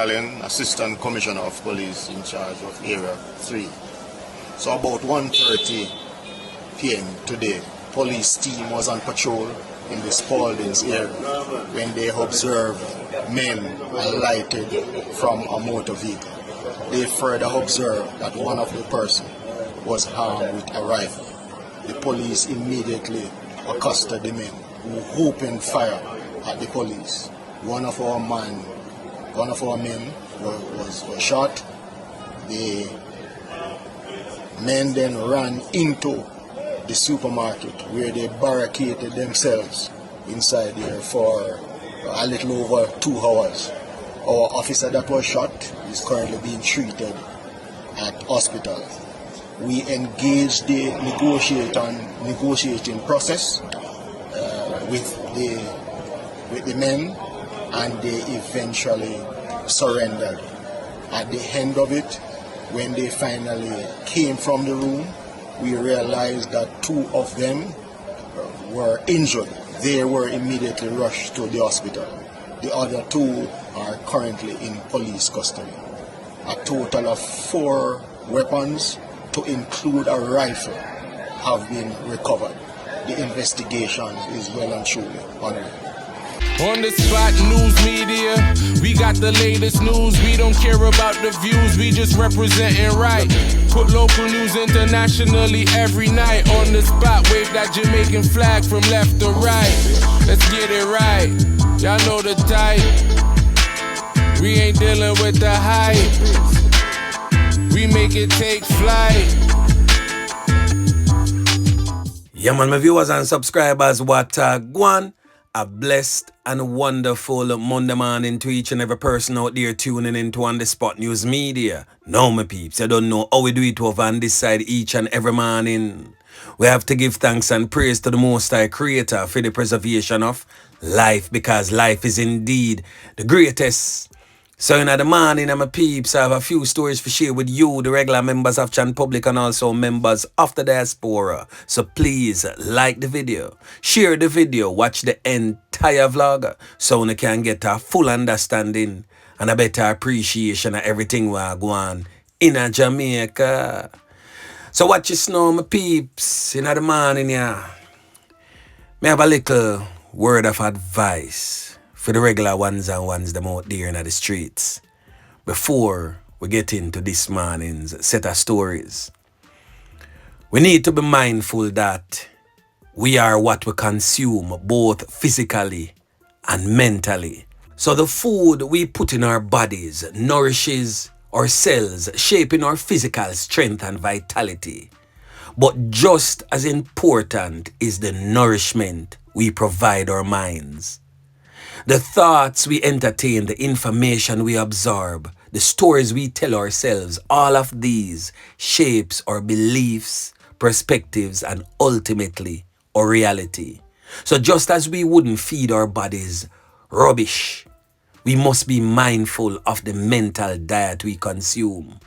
Battalion, Assistant Commissioner of Police in charge of Area 3. So about 1:30 p.m. today, police team was on patrol in the Spauldings area when they observed men alighted from a motor vehicle. They further observed that one of the persons was armed with a rifle. The police immediately accosted the men who opened fire at the police. One of our men was shot. The men then ran into the supermarket where they barricaded themselves inside there for a little over 2 hours. Our officer that was shot is currently being treated at hospital. We engaged the negotiating process with the men, and they eventually surrendered. At the end of it, when they finally came from the room, we realized that 2 of them were injured. They were immediately rushed to the hospital. The other 2 are currently in police custody. A total of 4 weapons, to include a rifle, have been recovered. The investigation is well and truly ongoing. On the spot news media, we got the latest news. We don't care about the views, we just representing right. Put local news internationally every night. On the spot, wave that Jamaican flag from left to right. Let's get it right, y'all know the type. We ain't dealing with the hype, we make it take flight. Yeah man, my viewers and subscribers, what Guan. A blessed and wonderful Monday morning to each and every person out there tuning into On The Spot News Media. Now my peeps, you don't know how we do it over on this side each and every morning. We have to give thanks and praise to the Most High Creator for the preservation of life, because life is indeed the greatest. So in the morning, my peeps, I have a few stories to share with you, the regular members of Chan Public and also members of the diaspora. So please like the video, share the video, watch the entire vlog so you can get a full understanding and a better appreciation of everything we are going in Jamaica. So watch you know, my peeps, in the morning, yeah. Me have a little word of advice for the regular ones and ones them out there in the streets before we get into this morning's set of stories. We need to be mindful that we are what we consume, both physically and mentally. So the food we put in our bodies nourishes our cells, shaping our physical strength and vitality. But just as important is the nourishment we provide our minds. The thoughts we entertain, the information we absorb, the stories we tell ourselves, all of these shapes our beliefs, perspectives, and ultimately our reality. So just as we wouldn't feed our bodies rubbish, we must be mindful of the mental diet we consume.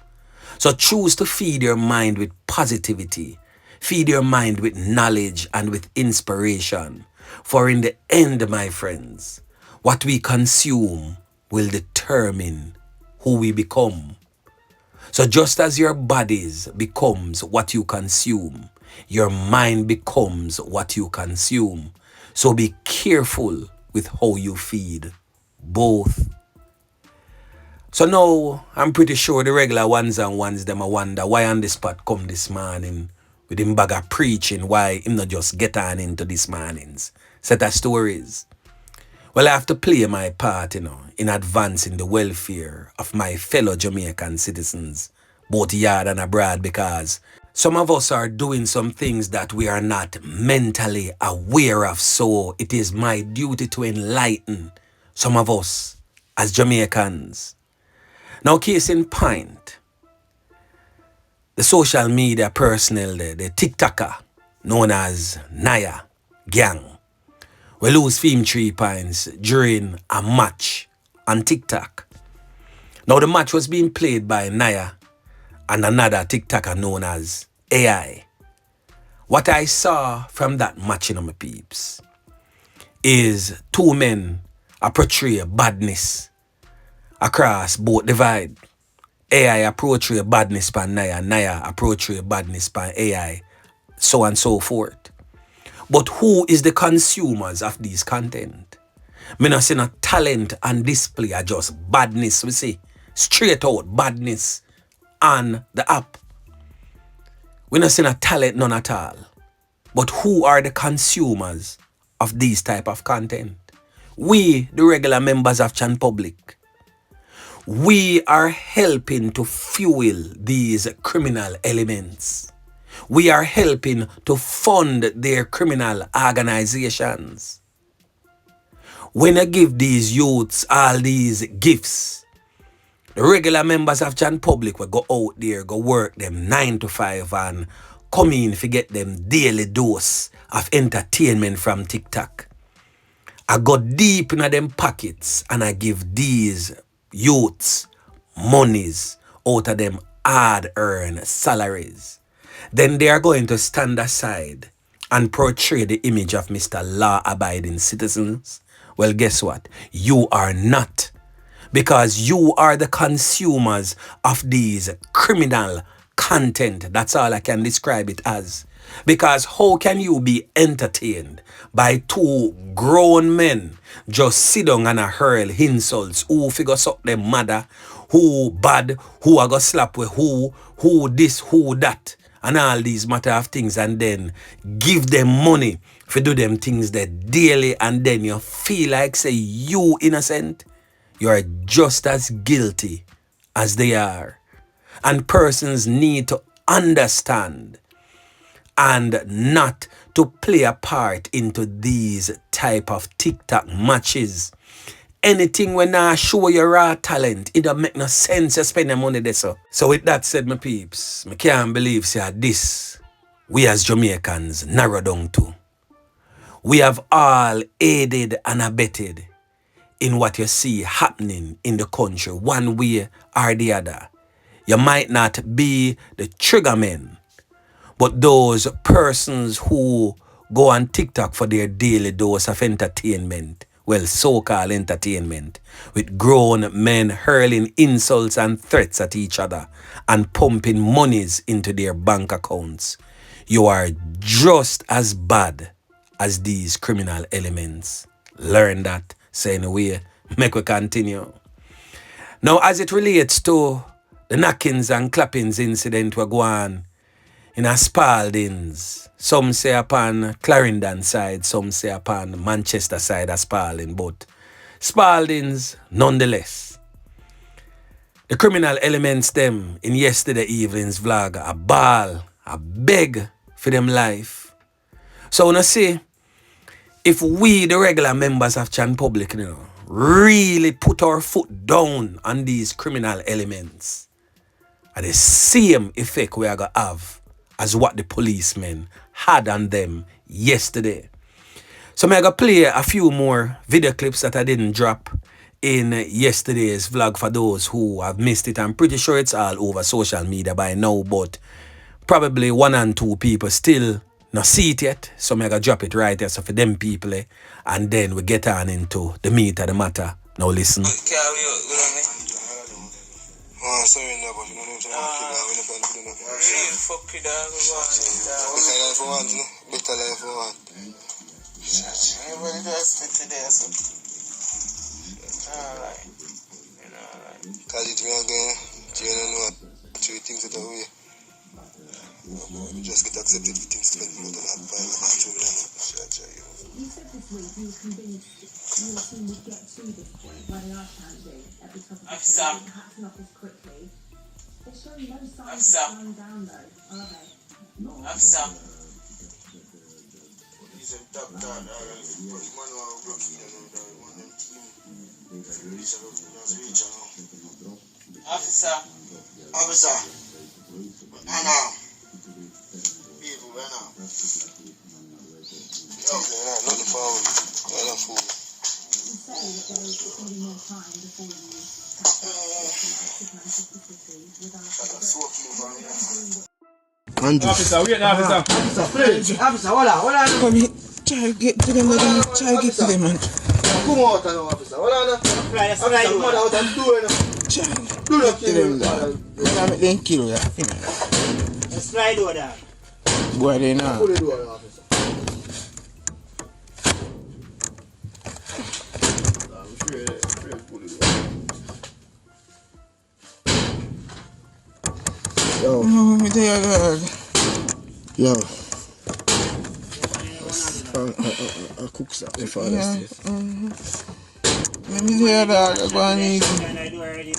So choose to feed your mind with positivity, feed your mind with knowledge and with inspiration. For in the end, my friends, what we consume will determine who we become. So just as your bodies becomes what you consume, your mind becomes what you consume. So be careful with how you feed both. So now, I'm pretty sure the regular ones and ones them a wonder why On The Spot come this morning with him bag of preaching, why him not just get on into this morning's set of stories. Well, I have to play my part, in advancing the welfare of my fellow Jamaican citizens, both yard and abroad, because some of us are doing some things that we are not mentally aware of. So it is my duty to enlighten some of us as Jamaicans. Now, case in point, the social media personnel, the TikToker known as Naya Gang, we lose 3 points during a match on TikTok. Now the match was being played by Naya and another TikToker known as AI. What I saw from that match, my peeps, is 2 men portray badness across both divide. AI approach your badness pan Naya, Naya approach your badness pan AI, so and so forth. But who is the consumers of these content? Me not say no talent and display are just badness, we see. Straight out badness on the app. We not say no talent none at all. But who are the consumers of these type of content? We, the regular members of Chan Public. We are helping to fuel these criminal elements. We are helping to fund their criminal organizations. When I give these youths all these gifts, the regular members of Chan Public will go out there, go work them 9 to 5 and come in to get them daily dose of entertainment from TikTok. I go deep in them pockets and I give these youths monies out of them hard-earned salaries. Then they are going to stand aside and portray the image of Mr. Law-abiding citizens. Well, guess what? You are not. Because you are the consumers of these criminal content. That's all I can describe it as. Because how can you be entertained by two grown men just sit down and hurl insults? Who figure suck them mother? Who bad? Who are gonna slap with who? Who this? Who that? And all these matter of things, and then give them money for do them things that daily, and then you feel like say you innocent. You are just as guilty as they are. And persons need to understand and not to play a part into these type of TikTok matches. Anything when I show your raw talent, it don't make no sense to spend the money there. So with that said, my peeps, I can't believe say this we as Jamaicans narrow down to. We have all aided and abetted in what you see happening in the country one way or the other. You might not be the triggermen, but those persons who go on TikTok for their daily dose of entertainment, well, so-called entertainment, with grown men hurling insults and threats at each other and pumping monies into their bank accounts, you are just as bad as these criminal elements. Learn that. So anyway, make we continue. Now, as it relates to the Knockingz and Clappings incident we're going in a Spaldings, some say upon Clarendon side, some say upon Manchester side of Spalding, but Spaldings nonetheless. The criminal elements them in yesterday evening's vlog a ball, a beg for them life. So when I say, if we, the regular members of Chan Public, really put our foot down on these criminal elements, and the same effect we are going to have as what the policemen had on them yesterday. So I'm going to play a few more video clips that I didn't drop in yesterday's vlog for those who have missed it. I'm pretty sure it's all over social media by now, but probably 1 and 2 people still not see it yet, so I'm gonna drop it right here so for them people, and then we get on into the meat of the matter. Now listen. We just get accepted for things to make more than that. You said this week you was convinced your team would get to this point where they are challenging at the top of the team, catching off this quickly. They're showing no signs of slowing down though, are they? He's a top dog, but Emmanuel Rockfort and one of them team. Officer. Anna. People, Anna. Nothing forward. Nothing forward. You say that there is going to be more time before you Officer, wait, officer. Officer, hold on. Come here. Try to get to them, man. Come out and officer. Hold on. Officer, come out and do it. Do not kill him. Then kill you. Slide over there. Boy, they know. Pull the door, officer. I'm sure pull the door. Yo. I'll cook something for us. Let me hear that. Go on easy.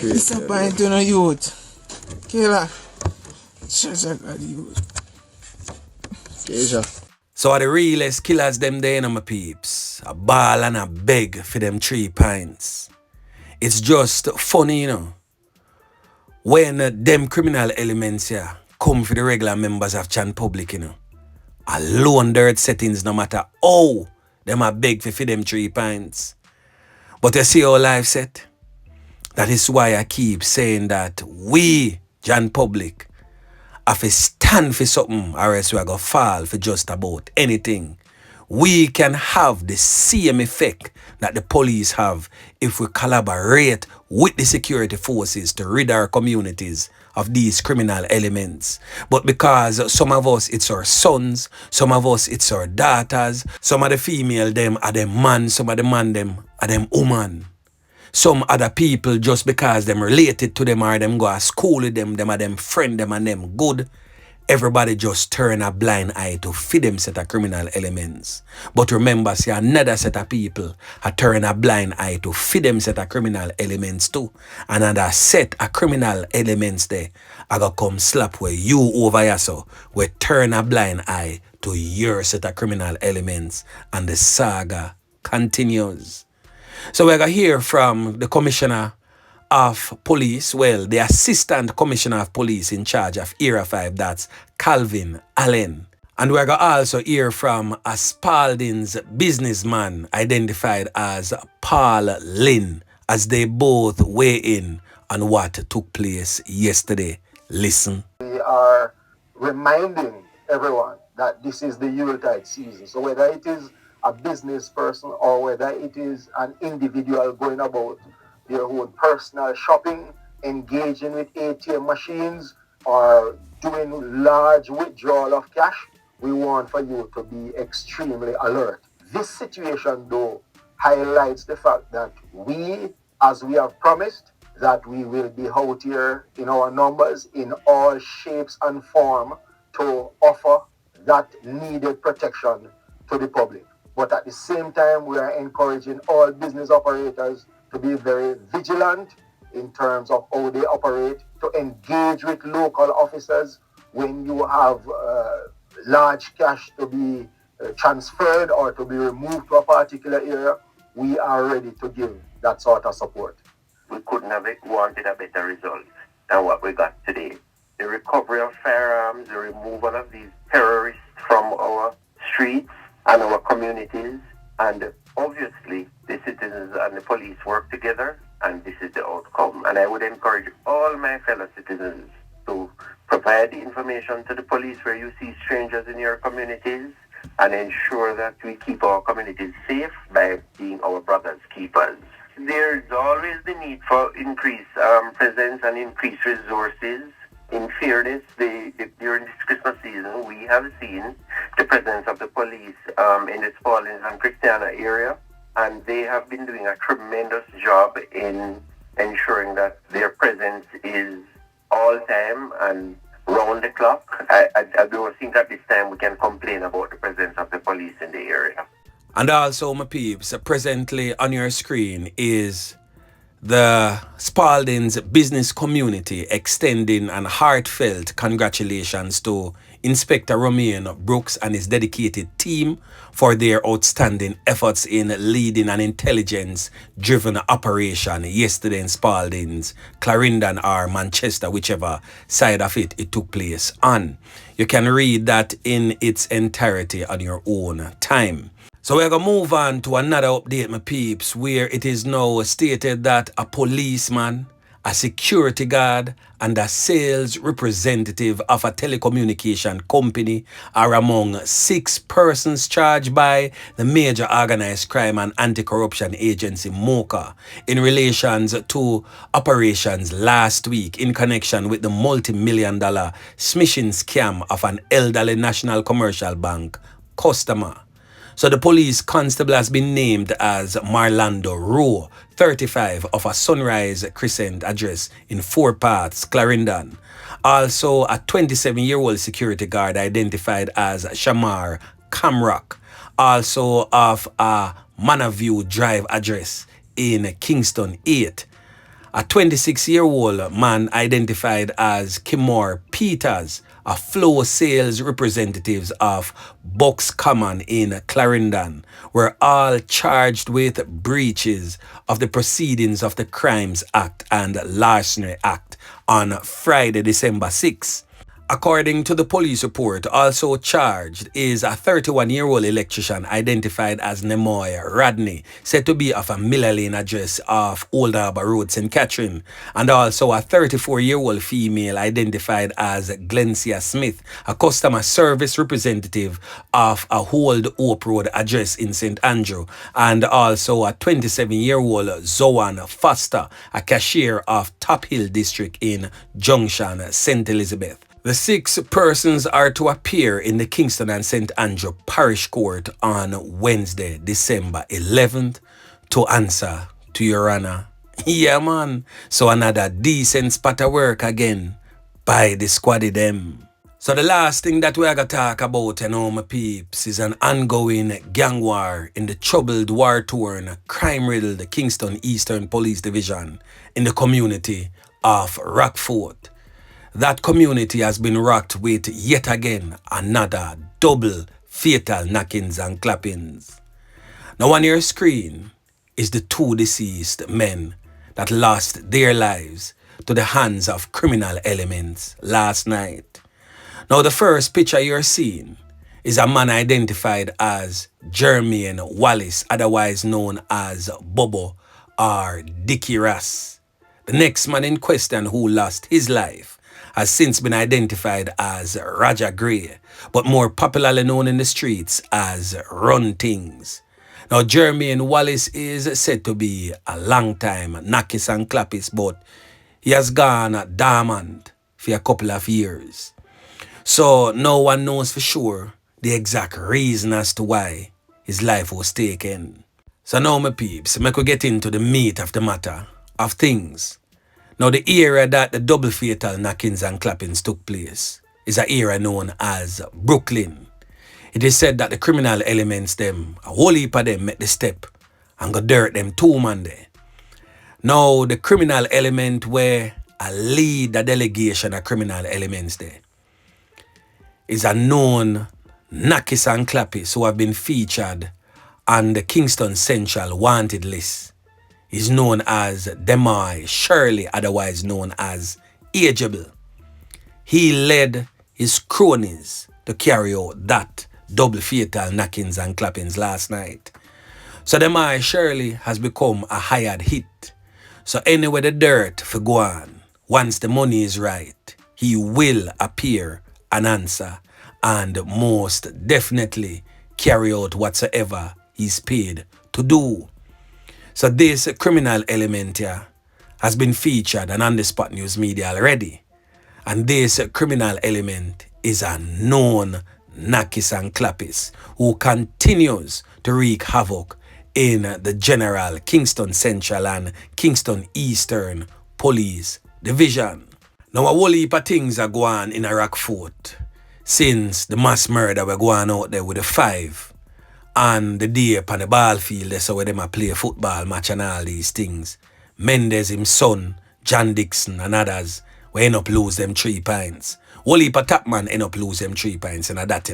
Disappoint to no youth. Killer. So are the realest killers them there, my peeps. A ball and a beg for them 3 pints. It's just funny, when them criminal elements here come for the regular members of Chan Public, Alone dirt settings, no matter how them a beg for them 3 pints. But you see how life set? That is why I keep saying that we, Chan Public, have to stand for something or else we are going to fall for just about anything. We can have the same effect that the police have if we collaborate with the security forces to rid our communities of these criminal elements. But because some of us, it's our sons, some of us, it's our daughters, some of the female them are them man, some of the man them are them woman. Some other people, just because them related to them or them go to school with them are them friend them and them good, everybody just turn a blind eye to feed them set of criminal elements. But remember, see, another set of people are turn a blind eye to feed them set of criminal elements too. Another set of criminal elements there are going to come slap where you over here so, we turn a blind eye to your set of criminal elements, and the saga continues. So we're going to hear from the Commissioner of Police, well, the Assistant Commissioner of Police in charge of Area 5, that's Calvin Allen. And we're going to also hear from a Spaldings businessman identified as Paul Lynn, as they both weigh in on what took place yesterday. Listen. We are reminding everyone that this is the Yuletide season. So whether it is a business person or whether it is an individual going about their own personal shopping, engaging with ATM machines, or doing large withdrawal of cash, we want for you to be extremely alert. This situation, though, highlights the fact that we, as we have promised, that we will be out here in our numbers in all shapes and form to offer that needed protection to the public. But at the same time, we are encouraging all business operators to be very vigilant in terms of how they operate, to engage with local officers when you have large cash to be transferred or to be removed to a particular area. We are ready to give that sort of support. We couldn't have wanted a better result than what we got today. The recovery of firearms, the removal of these terrorists from our streets and our communities, and obviously the citizens and the police work together, and this is the outcome. And I would encourage all my fellow citizens to provide the information to the police where you see strangers in your communities, and ensure that we keep our communities safe by being our brothers' keepers. There's always the need for increased presence and increased resources. In fairness, during this Christmas season, we have seen the presence of the police in the Spauldings and Christiana area, and they have been doing a tremendous job in ensuring that their presence is all time and round the clock. I don't think at this time we can complain about the presence of the police in the area. And also, my peeps, presently on your screen is the Spaldings business community extending an heartfelt congratulations to Inspector Romain Brooks and his dedicated team for their outstanding efforts in leading an intelligence-driven operation yesterday in Spaldings, Clarendon or Manchester, whichever side of it took place on. You can read that in its entirety on your own time. So we're going to move on to another update, my peeps, where it is now stated that a policeman a security guard, and a sales representative of a telecommunication company are among 6 persons charged by the Major Organized Crime and Anti-Corruption Agency, MOCA, in relation to operations last week in connection with the multi-million-dollar smishing scam of an elderly National Commercial Bank customer. So the police constable has been named as Marlando Rowe, 35, of a Sunrise Crescent address in Four Paths, Clarendon. Also, a 27-year-old security guard identified as Shamar Camrock, also of a Manaview Drive address in Kingston 8. A 26-year-old man identified as Kimor Peters, a flow sales representatives of Bucks Common in Clarendon, were all charged with breaches of the Proceedings of the Crimes Act and Larceny Act on Friday, December 6. According to the police report, also charged is a 31-year-old electrician identified as Nemoy Rodney, said to be of a Miller Lane address of Old Harbour Road, St. Catherine, and also a 34-year-old female identified as Glencia Smith, a customer service representative of a Old Hope Road address in St. Andrew, and also a 27-year-old Zoan Foster, a cashier of Top Hill District in Junction, St. Elizabeth. The 6 persons are to appear in the Kingston and St. Andrew Parish Court on Wednesday, December 11th to answer to Your Honor. Yeah, man. So another decent spot of work again by the squaddy them. So the last thing that we're going to talk about, my peeps, is an ongoing gang war in the troubled, war-torn, crime-riddled Kingston Eastern Police Division in the community of Rockfort. That community has been rocked with yet again another double fatal knockings and clappings. Now on your screen is the 2 deceased men that lost their lives to the hands of criminal elements last night. Now the first picture you're seeing is a man identified as Jermaine Wallace, otherwise known as Bobo or Dickie Ras. The next man in question who lost his life has since been identified as Roger Gray, but more popularly known in the streets as Knockingz. Now, Jermaine Wallace is said to be a long time Knockingz and Clappis, but he has gone dormant for a couple of years. So no one knows for sure the exact reason as to why his life was taken. So now, my peeps, make we get into the meat of the matter of things. Now, the era that the double fatal knockings and clappings took place is an era known as Brooklyn. It is said that the criminal elements them, a whole heap of them met the step and got dirt them 2 man there. Now, the criminal element where a lead the delegation of criminal elements there is a known Knockingz and Clappis who have been featured on the Kingston Central wanted list. Is known as Demai Shirley, otherwise known as Ageable. He led his cronies to carry out that double fatal knockings and clappings last night. So Demai Shirley has become a hired hit. So anyway the dirt for go on, once the money is right, he will appear and answer and most definitely carry out whatsoever he's paid to do. So this criminal element here has been featured and on the Spot News Media already. And this criminal element is a known Knockingz and Clappis who continues to wreak havoc in the general Kingston Central and Kingston Eastern Police Division. Now a whole heap of things are going on in a Rockfort since the mass murder were going out there with the 5. And the day upon the ball field, that's where them a play football match and all these things. Mendes, him son, John Dixon and others, we end up lose them 3 points. Whole heap of top man end up lose them 3 points and that,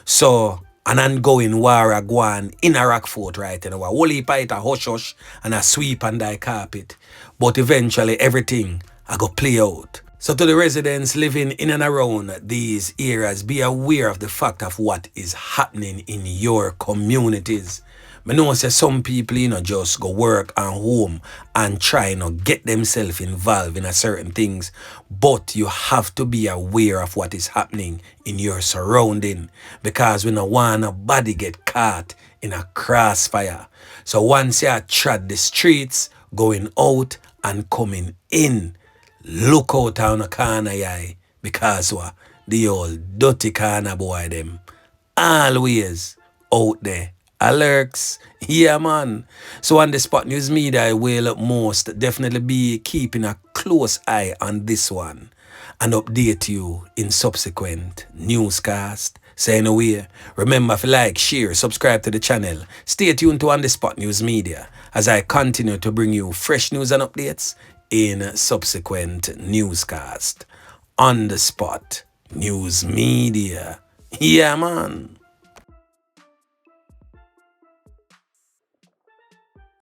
So, an ongoing war a go on in a Rockfort, right, A whole heap of it a hush-hush and a sweep and die carpet. But eventually everything a go play out. So to the residents living in and around these areas, be aware of the fact of what is happening in your communities. I know say some people, just go work and home and try, get themselves involved in a certain things. But you have to be aware of what is happening in your surrounding. Because we don't want nobody get caught in a crossfire. So once you trod the streets, going out and coming in, look out on the corner, yeah, because the old dirty corner boy them always out there. Alerts, yeah man. So on the Spot News Media, I will most definitely be keeping a close eye on this one and update you in subsequent newscast. So anyway, remember to like, share, subscribe to the channel. Stay tuned to On The Spot News Media as I continue to bring you fresh news and updates in subsequent newscast. On The Spot News Media. Yeah man.